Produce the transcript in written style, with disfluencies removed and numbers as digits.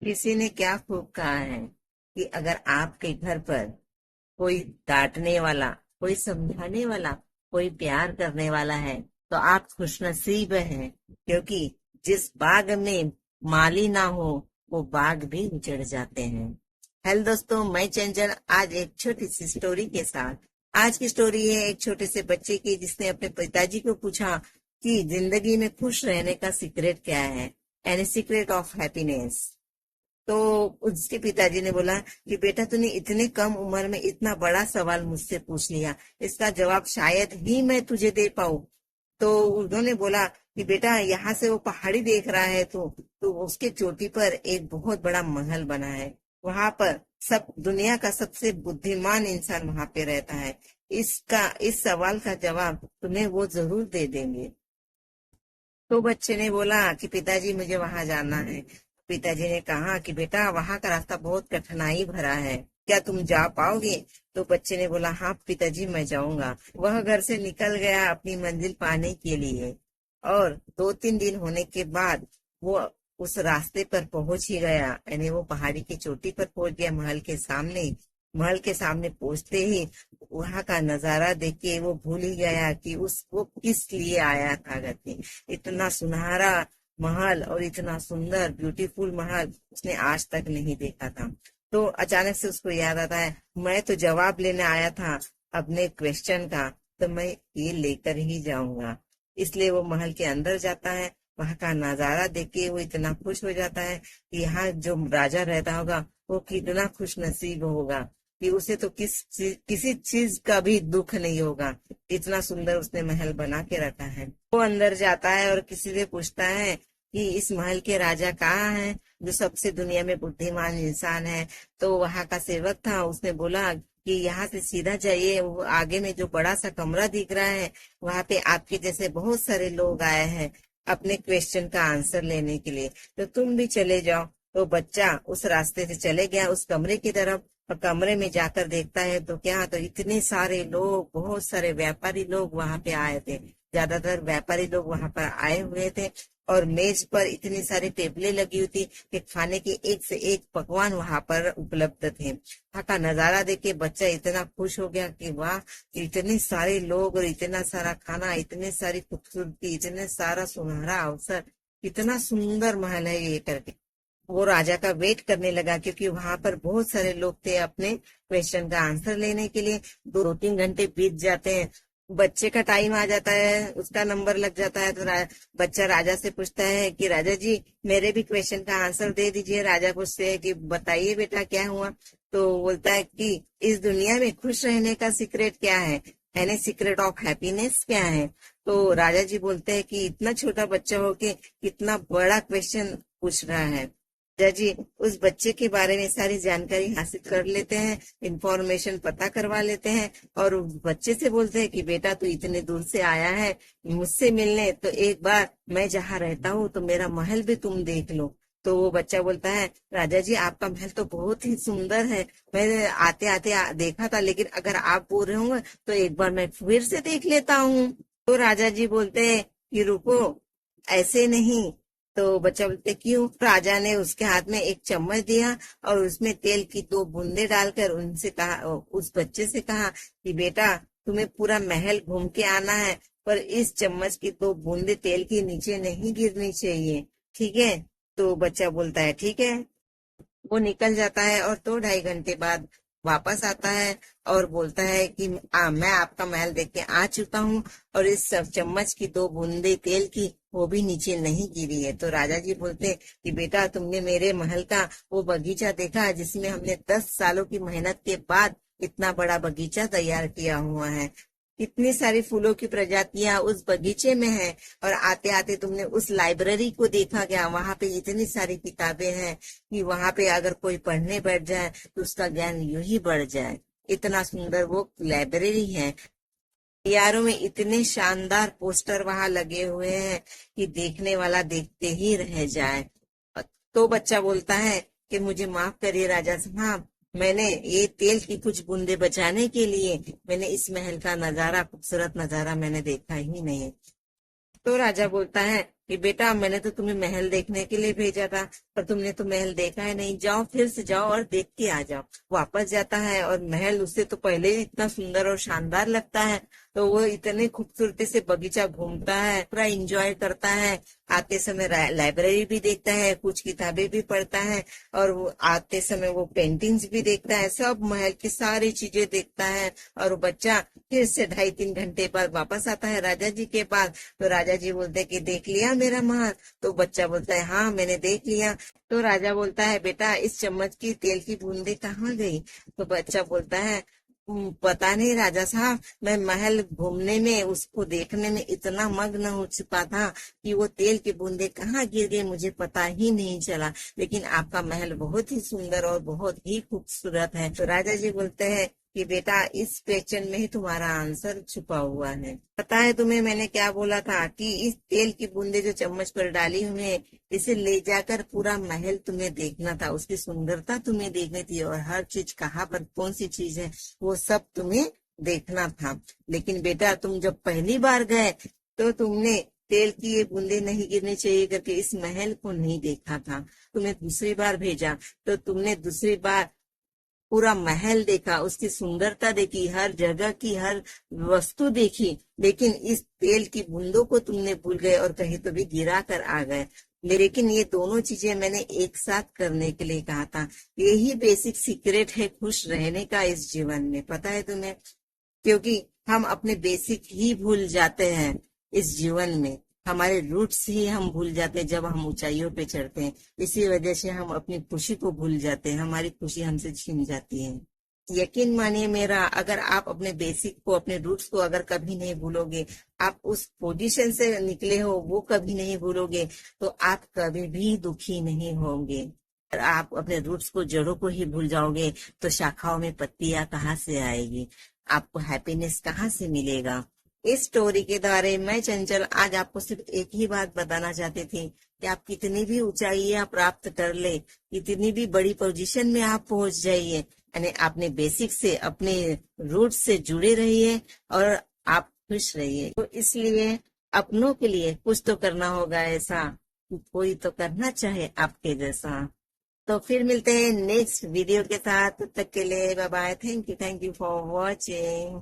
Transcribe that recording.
किसी ने क्या खूब कहा है कि अगर आपके घर पर कोई डांटने वाला, कोई समझाने वाला, कोई प्यार करने वाला है तो आप खुशनसीब हैं, क्योंकि जिस बाग में माली ना हो वो बाग भी उजड़ जाते हैं। हेलो दोस्तों, मैं चंचल आज एक छोटी सी स्टोरी के साथ। आज की स्टोरी है एक छोटे से बच्चे की जिसने अपने पिताजी को पूछा कि जिंदगी में खुश रहने का सीक्रेट क्या है, एनी सीक्रेट ऑफ हैप्पीनेस। तो उसके पिताजी ने बोला कि बेटा, तूने इतने कम उम्र में इतना बड़ा सवाल मुझसे पूछ लिया, इसका जवाब शायद ही मैं तुझे दे पाऊं। तो उन्होंने बोला कि बेटा, यहाँ से वो पहाड़ी देख रहा है तो उसके चोटी पर एक बहुत बड़ा महल बना है। वहां पर सब दुनिया का सबसे बुद्धिमान इंसान वहां पे रहता है। इस सवाल का जवाब तुम्हें वो जरूर दे देंगे। तो बच्चे ने बोला कि पिताजी, मुझे वहां जाना है। पिताजी ने कहा कि बेटा, वहां का रास्ता बहुत कठिनाई भरा है, क्या तुम जा पाओगे? तो बच्चे ने बोला, हाँ पिताजी, मैं जाऊंगा। वह घर से निकल गया अपनी मंजिल पाने के लिए, और 2-3 दिन होने के बाद वो उस रास्ते पर पहुंच ही गया, यानी वो पहाड़ी की चोटी पर पहुंच गया महल के सामने। महल के सामने पहुंचते ही वहां का नजारा देख के वो भूल ही गया कि वो किस लिए आया था करके। इतना सुनहरा महल और इतना सुंदर ब्यूटीफुल महल उसने आज तक नहीं देखा था। तो अचानक से उसको याद आता है, मैं तो जवाब लेने आया था अपने क्वेश्चन का, तो मैं ये लेकर ही जाऊंगा। इसलिए वो महल के अंदर जाता है। वहां का नजारा देख के वो इतना खुश हो जाता है कि यहाँ जो राजा रहता होगा वो कितना खुश नसीब होगा कि उसे तो किसी चीज का भी दुख नहीं होगा। इतना सुंदर उसने महल बना के रखा है। वो अंदर जाता है और किसी से पूछता है कि इस महल के राजा कहाँ हैं, जो सबसे दुनिया में बुद्धिमान इंसान है। तो वहां का सेवक था, उसने बोला कि यहाँ से सीधा जाइए, वो आगे में जो बड़ा सा कमरा दिख रहा है वहां पे आपके जैसे बहुत सारे लोग आए हैं अपने क्वेश्चन का आंसर लेने के लिए, तो तुम भी चले जाओ। तो बच्चा उस रास्ते से चले गया उस कमरे की तरफ, और कमरे में जाकर देखता है तो क्या, तो इतने सारे लोग, बहुत सारे व्यापारी लोग वहां पे आए थे। ज्यादातर व्यापारी लोग वहां पर आए हुए थे, और मेज पर इतनी सारी टेबलें लगी हुई थी कि खाने के एक से एक पकवान वहां पर उपलब्ध थे। वहां का नजारा देख के बच्चा इतना खुश हो गया कि वाह, इतने सारे लोग और इतना सारा खाना, इतने सारी खूबसूरती, इतने सारा सुनहरा अवसर, इतना सुंदर महल है ये करके वो राजा का वेट करने लगा, क्योंकि वहां पर बहुत सारे लोग थे अपने क्वेश्चन का आंसर लेने के लिए। 2-3 घंटे बीत जाते हैं। बच्चे का टाइम आ जाता है, उसका नंबर लग जाता है, तो बच्चा राजा से पूछता है कि राजा जी, मेरे भी क्वेश्चन का आंसर दे दीजिए। राजा पूछते हैं कि बताइए बेटा, क्या हुआ? तो बोलता है कि इस दुनिया में खुश रहने का सीक्रेट क्या है, यानी सीक्रेट ऑफ हैप्पीनेस क्या है? तो राजा जी बोलते हैं कि इतना छोटा बच्चा हो के कितना बड़ा क्वेश्चन पूछ रहा है। जी उस बच्चे के बारे में सारी जानकारी हासिल कर लेते हैं, इंफॉर्मेशन पता करवा लेते हैं, और उस बच्चे से बोलते हैं कि बेटा, तू इतने दूर से आया है मुझसे मिलने, तो एक बार मैं जहाँ रहता हूँ तो मेरा महल भी तुम देख लो। तो वो बच्चा बोलता है, राजा जी, आपका महल तो बहुत ही सुंदर है, मैंने आते आते देखा था, लेकिन अगर आप बोल रहे होंगे तो एक बार मैं फिर से देख लेता हूँ। तो राजा जी बोलते हैं कि रुको, ऐसे नहीं। तो बच्चा बोलते, क्यों? राजा ने उसके हाथ में एक चम्मच दिया और उसमें तेल की 2 बूंदे डालकर उनसे कहा, उस बच्चे से कहा कि बेटा, तुम्हें पूरा महल घूम के आना है, पर इस चम्मच की 2 बूंदे तेल के नीचे नहीं गिरनी चाहिए, ठीक है? तो बच्चा बोलता है ठीक है। वो निकल जाता है और 2-2.5 घंटे बाद वापस आता है और बोलता है कि मैं आपका महल देख के आ चुका हूँ, और इस सब चम्मच की 2 बूंदे तेल की वो भी नीचे नहीं गिरी है। तो राजा जी बोलते कि बेटा, तुमने मेरे महल का वो बगीचा देखा जिसमें हमने 10 सालों की मेहनत के बाद इतना बड़ा बगीचा तैयार किया हुआ है। इतनी सारी फूलों की प्रजातियां उस बगीचे में है, और आते आते तुमने उस लाइब्रेरी को देखा क्या? वहां पे इतनी सारी किताबें हैं कि वहां पे अगर कोई पढ़ने बैठ जाए तो उसका ज्ञान यूं ही बढ़ जाए। इतना सुंदर वो लाइब्रेरी है। यारों में इतने शानदार पोस्टर वहां लगे हुए हैं कि देखने वाला देखते ही रह जाए। तो बच्चा बोलता है कि मुझे माफ करिए राजा साहब, मैंने ये तेल की कुछ बूंदे बचाने के लिए मैंने इस महल का नजारा, खूबसूरत नजारा मैंने देखा ही नहीं। तो राजा बोलता है कि बेटा मैंने तो तुम्हें महल देखने के लिए भेजा था, पर तुमने तो महल देखा है नहीं, जाओ फिर से जाओ और देख के आ जाओ। वापस जाता है और महल उससे तो पहले ही इतना सुंदर और शानदार लगता है, तो वो इतने खूबसूरती से बगीचा घूमता है, पूरा एंजॉय करता है। आते समय लाइब्रेरी भी देखता है, कुछ किताबें भी पढ़ता है, और वो आते समय वो पेंटिंग्स भी देखता है, सब महल की सारी चीजें देखता है। और वो बच्चा फिर से 2.5-3 घंटे बाद वापस आता है राजा जी के पास। तो राजा जी बोलते हैं कि देख लिया मेरा महल? तो बच्चा बोलता है हाँ मैंने देख लिया। तो राजा बोलता है बेटा इस चम्मच की तेल की बूंदे कहाँ गई? तो बच्चा बोलता है पता नहीं राजा साहब, मैं महल घूमने में उसको देखने में इतना मग्न हो चुका था कि वो तेल की बूंदे कहाँ गिर गई मुझे पता ही नहीं चला। लेकिन आपका महल बहुत ही सुंदर और बहुत ही खूबसूरत है। तो राजा जी बोलते हैं कि बेटा इस क्वेश्चन में ही तुम्हारा आंसर छुपा हुआ है। पता है तुम्हें मैंने क्या बोला था कि इस तेल की बूंदे जो चम्मच पर डाली हुई है, इसे ले जाकर पूरा महल तुम्हें देखना था, उसकी सुंदरता तुम्हें देखनी थी, और हर चीज कहाँ पर कौन सी चीज है वो सब तुम्हें देखना था। लेकिन बेटा तुम जब पहली बार गए तो तुमने तेल की ये बूंदे नहीं गिरनी चाहिए करके इस महल को नहीं देखा था। तुम्हें दूसरी बार भेजा तो तुमने दूसरी बार पूरा महल देखा, उसकी सुंदरता देखी, हर जगह की हर वस्तु देखी, लेकिन इस तेल की बूंदों को तुमने भूल गए और कहीं तो भी गिरा कर आ गए। लेकिन ये दोनों चीजें मैंने एक साथ करने के लिए कहा था। यही बेसिक सीक्रेट है खुश रहने का इस जीवन में, पता है तुम्हें? क्योंकि हम अपने बेसिक ही भूल जाते हैं इस जीवन में, हमारे रूट्स ही हम भूल जाते हैं जब हम ऊंचाइयों पे चढ़ते हैं। इसी वजह से हम अपनी खुशी को भूल जाते हैं, हमारी खुशी हमसे छीन जाती है। यकीन मानिए मेरा, अगर आप अपने बेसिक को, अपने रूट्स को अगर कभी नहीं भूलोगे, आप उस पोजीशन से निकले हो वो कभी नहीं भूलोगे, तो आप कभी भी दुखी नहीं होंगे। अगर आप अपने रूट्स को, जड़ों को ही भूल जाओगे तो शाखाओं में पत्तियां कहाँ से आएगी, आपको हैप्पीनेस कहाँ से मिलेगा? इस स्टोरी के द्वारा मैं चंचल आज आपको सिर्फ एक ही बात बताना चाहती थी कि आप कितनी भी ऊंचाइयां प्राप्त कर ले, कितनी भी बड़ी पोजीशन में आप पहुंच जाइए, यानी अपने बेसिक से, अपने रूट से जुड़े रहिए और आप खुश रहिए। तो इसलिए अपनों के लिए कुछ तो करना होगा ऐसा, कोई तो करना चाहे आपके जैसा। तो फिर मिलते हैं नेक्स्ट वीडियो के साथ, तब तक के लिए bye bye. Thank you for watching.